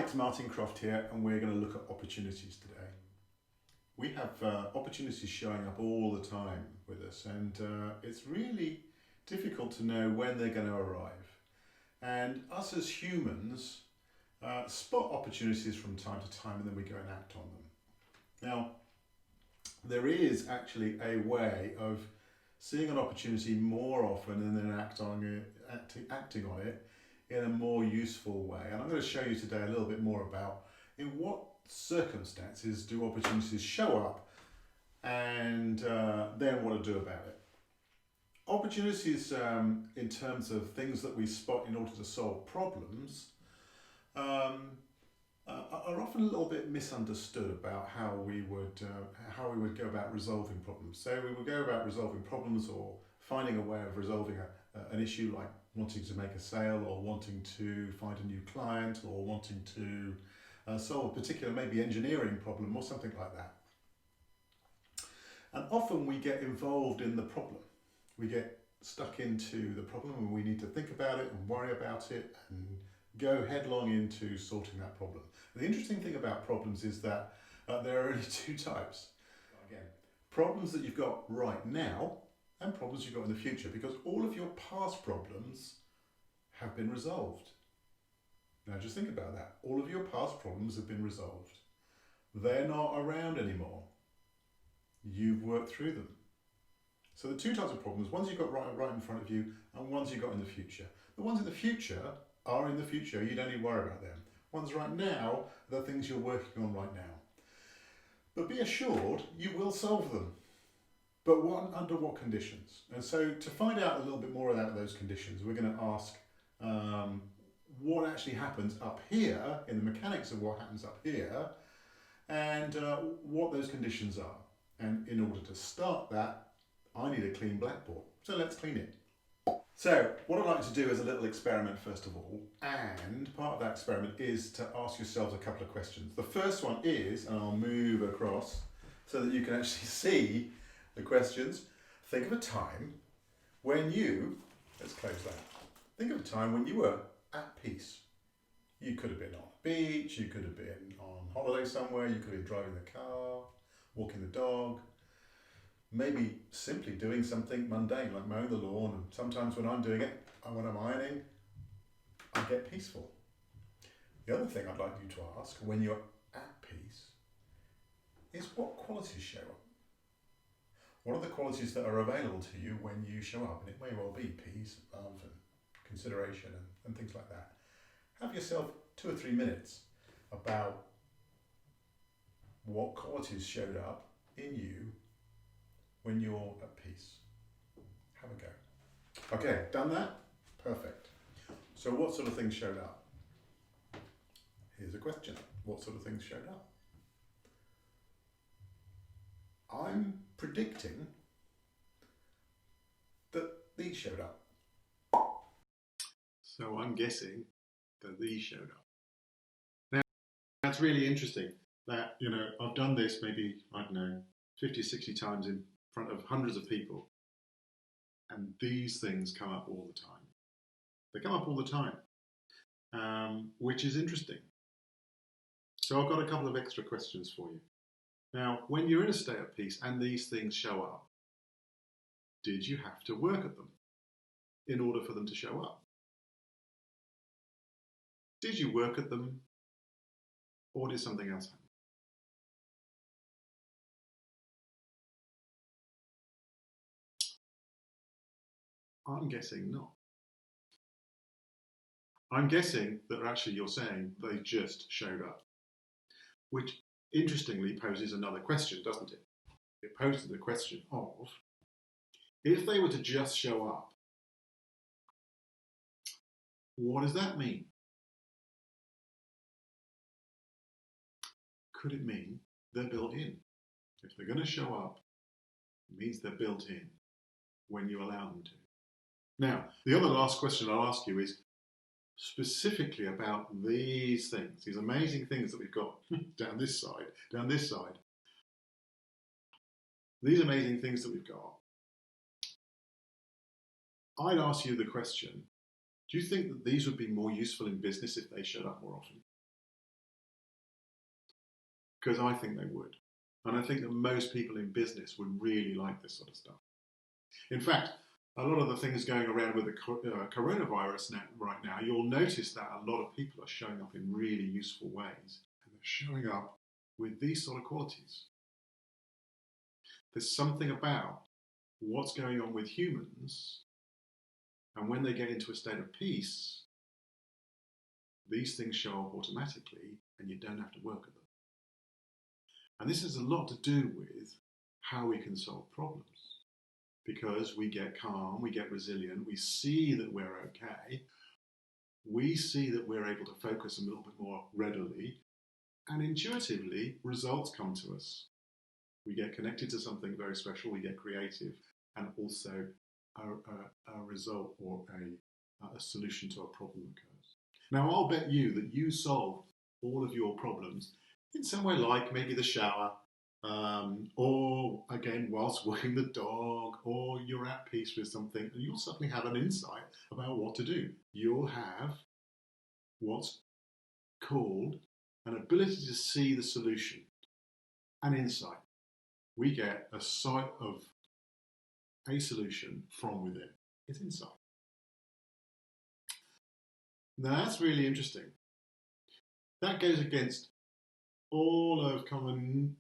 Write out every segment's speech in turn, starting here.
it's Martin Croft here, and we're going to look at opportunities today. We have opportunities showing up all the time with us, and it's really difficult to know when they're going to arrive. And us as humans spot opportunities from time to time, and then we go and act on them. Now, there is actually a way of seeing an opportunity more often and then acting on it in a more useful way. And I'm going to show you today a little bit more about in what circumstances do opportunities show up and then what to do about it. Opportunities in terms of things that we spot in order to solve problems are often a little bit misunderstood about how we would go about resolving problems. So we would go about resolving problems or finding a way of resolving an issue, like wanting to make a sale or wanting to find a new client or wanting to solve a particular maybe engineering problem or something like that. And often we get involved in the problem. We get stuck into the problem and we need to think about it and worry about it and go headlong into sorting that problem. The interesting thing about problems is that there are only two types. Again, problems that you've got right now and problems you've got in the future, because all of your past problems have been resolved. Now just think about that. All of your past problems have been resolved. They're not around anymore. You've worked through them. So the two types of problems, ones you've got right in front of you and ones you've got in the future. The ones in the future are in the future. You don't need to worry about them. Ones right now are the things you're working on right now. But be assured you will solve them. But under what conditions? And so to find out a little bit more about those conditions, we're going to ask what actually happens up here, in the mechanics of what happens up here, and what those conditions are. And in order to start that, I need a clean blackboard. So let's clean it. So what I'd like to do is a little experiment first of all, and part of that experiment is to ask yourselves a couple of questions. The first one is, and I'll move across so that you can actually see the questions. Think of a time when let's close that. Think of a time when you were at peace. You could have been on a beach, you could have been on holiday somewhere, you could have been driving the car, walking the dog, maybe simply doing something mundane like mowing the lawn. And sometimes when I'm doing it, when I'm ironing, I get peaceful. The other thing I'd like you to ask when you're at peace is what qualities show up? What are the qualities that are available to you when you show up? And it may well be peace, love and consideration and things like that. Have yourself 2 or 3 minutes about what qualities showed up in you when you're at peace. Have a go. Okay, done that? Perfect. So what sort of things showed up? Here's a question. What sort of things showed up? I'm predicting that these showed up. So I'm guessing that these showed up. Now, that's really interesting that, I've done this maybe, 50, 60 times in front of hundreds of people, and these things come up all the time. They come up all the time, which is interesting. So I've got a couple of extra questions for you. Now, when you're in a state of peace and these things show up, did you have to work at them in order for them to show up? Did you work at them, or did something else happen? I'm guessing not. I'm guessing that actually you're saying they just showed up, which interestingly poses another question, doesn't it? It poses the question of, if they were to just show up, what does that mean? Could it mean they're built in? If they're going to show up, it means they're built in when you allow them to. Now, the other last question I'll ask you is specifically about these things, these amazing things that we've got down this side. These amazing things that we've got. I'd ask you the question, do you think that these would be more useful in business if they showed up more often? because I think they would. And I think that most people in business would really like this sort of stuff. In fact, a lot of the things going around with the coronavirus right now, you'll notice that a lot of people are showing up in really useful ways. And they're showing up with these sort of qualities. There's something about what's going on with humans, and when they get into a state of peace, these things show up automatically and you don't have to work at them. And this has a lot to do with how we can solve problems. Because we get calm, we get resilient, we see that we're okay, we see that we're able to focus a little bit more readily, and intuitively, results come to us. We get connected to something very special, we get creative, and also a result or a solution to a problem occurs. Now, I'll bet you that you solve all of your problems in some way, like maybe the shower, or again, whilst walking the dog, or you're at peace with something, and you'll suddenly have an insight about what to do. You'll have what's called an ability to see the solution, an insight. We get a sight of a solution from within. It's insight. Now that's really interesting. That goes against all of common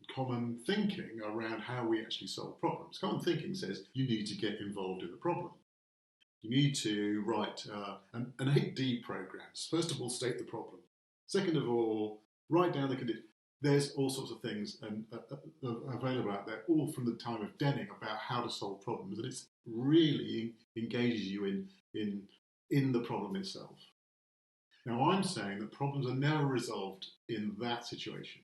thinking around how we actually solve problems. Common thinking says you need to get involved in the problem. You need to write an 8D programs. First of all, state the problem. Second of all, write down the condition. There's all sorts of things available out there, all from the time of Denning, about how to solve problems, and it really engages you in the problem itself. Now, I'm saying that problems are never resolved in that situation.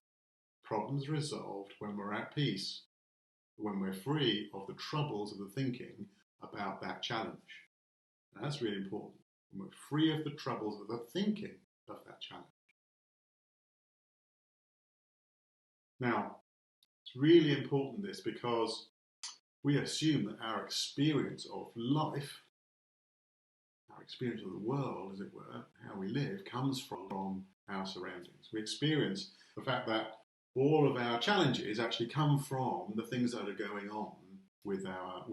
Problems are resolved when we're at peace, when we're free of the troubles of the thinking about that challenge. Now, that's really important. When we're free of the troubles of the thinking of that challenge. Now, it's really important this because we assume that our experience of life, our experience of the world, as it were, how we live, comes from our surroundings. We experience the fact that all of our challenges actually come from the things that are going on with our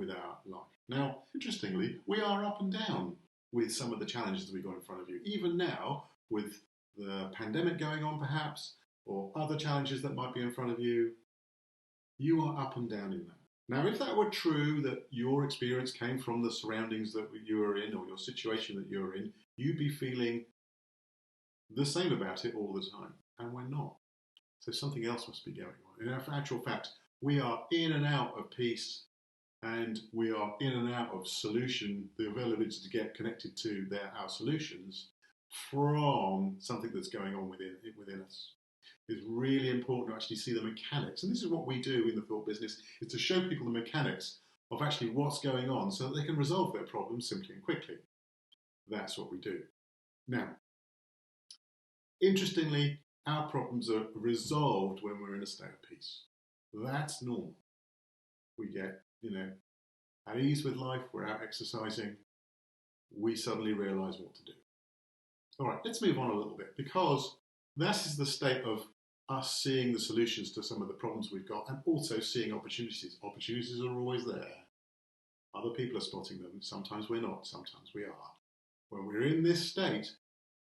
life. Now, interestingly, we are up and down with some of the challenges that we've got in front of you. Even now, with the pandemic going on perhaps, or other challenges that might be in front of you, you are up and down in that. Now, if that were true, that your experience came from the surroundings that you were in, or your situation that you're in, you'd be feeling the same about it all the time. And we're not. So something else must be going on. In actual fact, we are in and out of peace, and we are in and out of solution, the availability to get connected to our solutions from something that's going on within us. It's really important to actually see the mechanics. And this is what we do in the thought business, is to show people the mechanics of actually what's going on so that they can resolve their problems simply and quickly. That's what we do. Now, interestingly, our problems are resolved when we're in a state of peace. That's normal. We get, at ease with life, we're out exercising, we suddenly realize what to do. All right, let's move on a little bit, because this is the state of us seeing the solutions to some of the problems we've got, and also seeing opportunities. Opportunities are always there. Other people are spotting them. Sometimes we're not, sometimes we are. When we're in this state,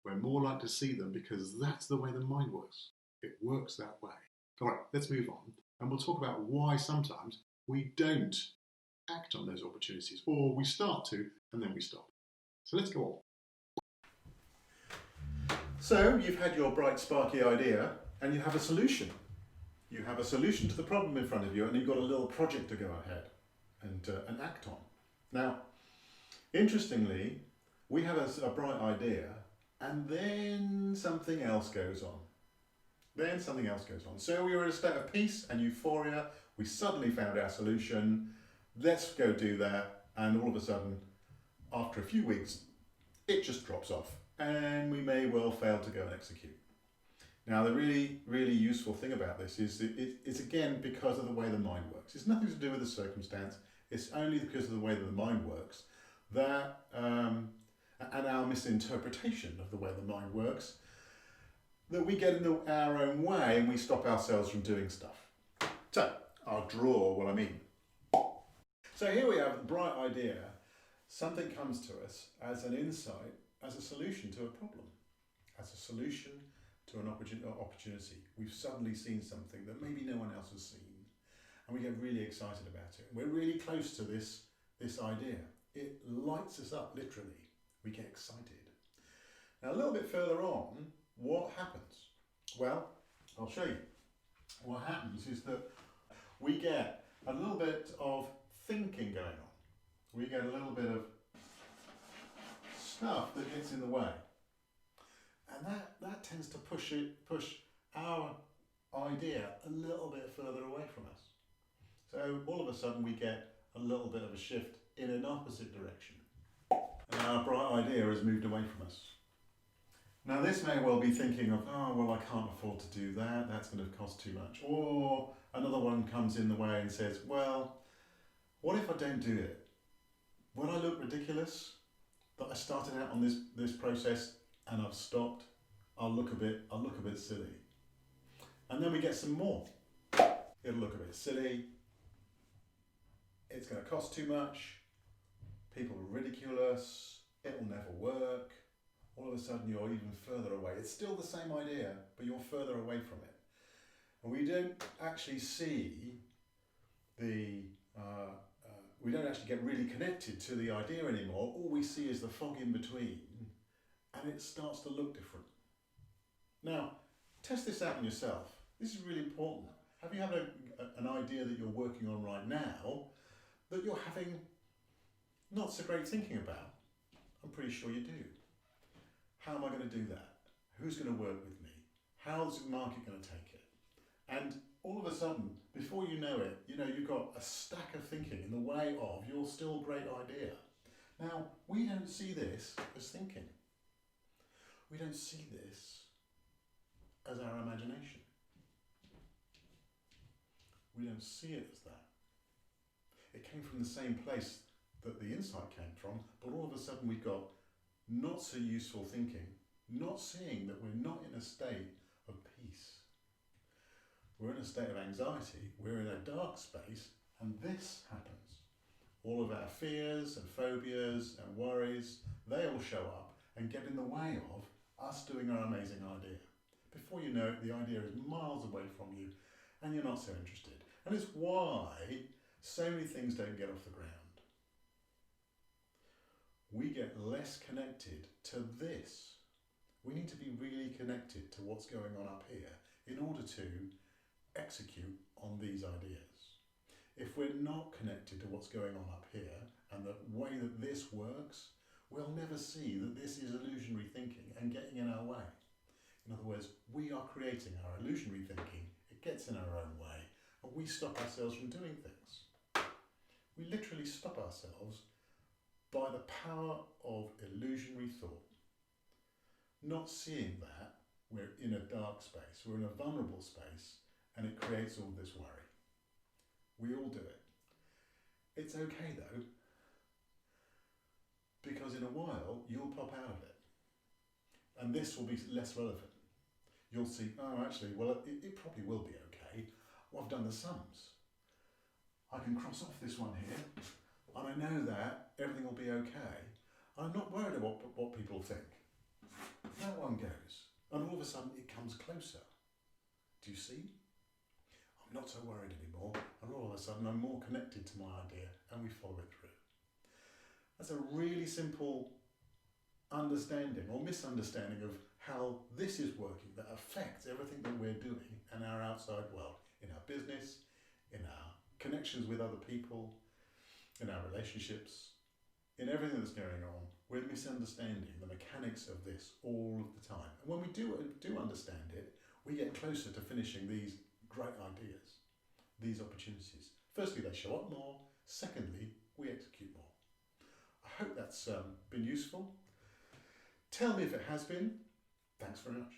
we're more likely to see them, because that's the way the mind works. It works that way. All right, let's move on, and we'll talk about why sometimes we don't act on those opportunities, or we start to, and then we stop. So let's go on. So you've had your bright, sparky idea, and you have a solution. You have a solution to the problem in front of you, and you've got a little project to go ahead and act on. Now, interestingly, we have a bright idea, and then something else goes on. So we were in a state of peace and euphoria. We suddenly found our solution. Let's go do that. And all of a sudden, after a few weeks, it just drops off, and we may well fail to go and execute. Now, the really, really useful thing about this is it's again because of the way the mind works. It's nothing to do with the circumstance. It's only because of the way that the mind works that, and our misinterpretation of the way the mind works, that we get in our own way and we stop ourselves from doing stuff. So, I'll draw what I mean. So here we have a bright idea. Something comes to us as an insight, as a solution to a problem, as a solution to an opportunity. We've suddenly seen something that maybe no one else has seen, and we get really excited about it. We're really close to this idea. It lights us up, literally. We get excited. Now, a little bit further on, what happens? Well, I'll show you. What happens is that we get a little bit of thinking going on. We get a little bit of stuff that gets in the way. And that tends to push our idea a little bit further away from us. So all of a sudden we get a little bit of a shift in an opposite direction. And our bright idea has moved away from us. Now this may well be thinking of, oh, well, I can't afford to do that, that's going to cost too much. Or another one comes in the way and says, well, what if I don't do it? Will I look ridiculous that I started out on this process and I've stopped? I'll look a bit silly. And then we get some more. It'll look a bit silly. It's going to cost too much. People will ridicule us. It will never work. All of a sudden you're even further away. It's still the same idea, but you're further away from it. And we don't actually see we don't actually get really connected to the idea anymore. All we see is the fog in between, and it starts to look different. Now, test this out on yourself. This is really important. Have you had an idea that you're working on right now that you're having not so great thinking about? I'm pretty sure you do. How am I going to do that? Who's going to work with me? How's the market going to take it? And all of a sudden, before you know it, you've got a stack of thinking in the way of your still great idea. Now, we don't see this as thinking. We don't see this as our imagination. We don't see it as that. It came from the same place that the insight came from, but all of a sudden we've got not so useful thinking, not seeing that we're not in a state of peace. We're in a state of anxiety, we're in a dark space, and this happens. All of our fears and phobias and worries, they all show up and get in the way of us doing our amazing idea. Before you know it, the idea is miles away from you and you're not so interested. And it's why so many things don't get off the ground. We get less connected to this. We need to be really connected to what's going on up here in order to execute on these ideas. If we're not connected to what's going on up here and the way that this works, we'll never see that this is illusionary thinking and getting in our way. In other words, we are creating our illusionary thinking, it gets in our own way, and we stop ourselves from doing things. We literally stop ourselves by the power of illusionary thought. Not seeing that, we're in a dark space, we're in a vulnerable space, and it creates all this worry. We all do it. It's okay though, because in a while you'll pop out of it. And this will be less relevant. You'll see, oh actually, well it probably will be okay. Well, I've done the sums. I can cross off this one here, and I know that everything will be okay. I'm not worried about what people think. That one goes, and all of a sudden it comes closer. Do you see? I'm not so worried anymore, and all of a sudden I'm more connected to my idea, and we follow it through. That's a really simple understanding or misunderstanding of how this is working that affects everything that we're doing in our outside world, in our business, in our connections with other people, in our relationships, in everything that's going on. We're misunderstanding the mechanics of this all of the time. And when we do understand it, we get closer to finishing these great ideas, these opportunities. Firstly, they show up more. Secondly, we execute more. I hope that's been useful. Tell me if it has been. Thanks very much.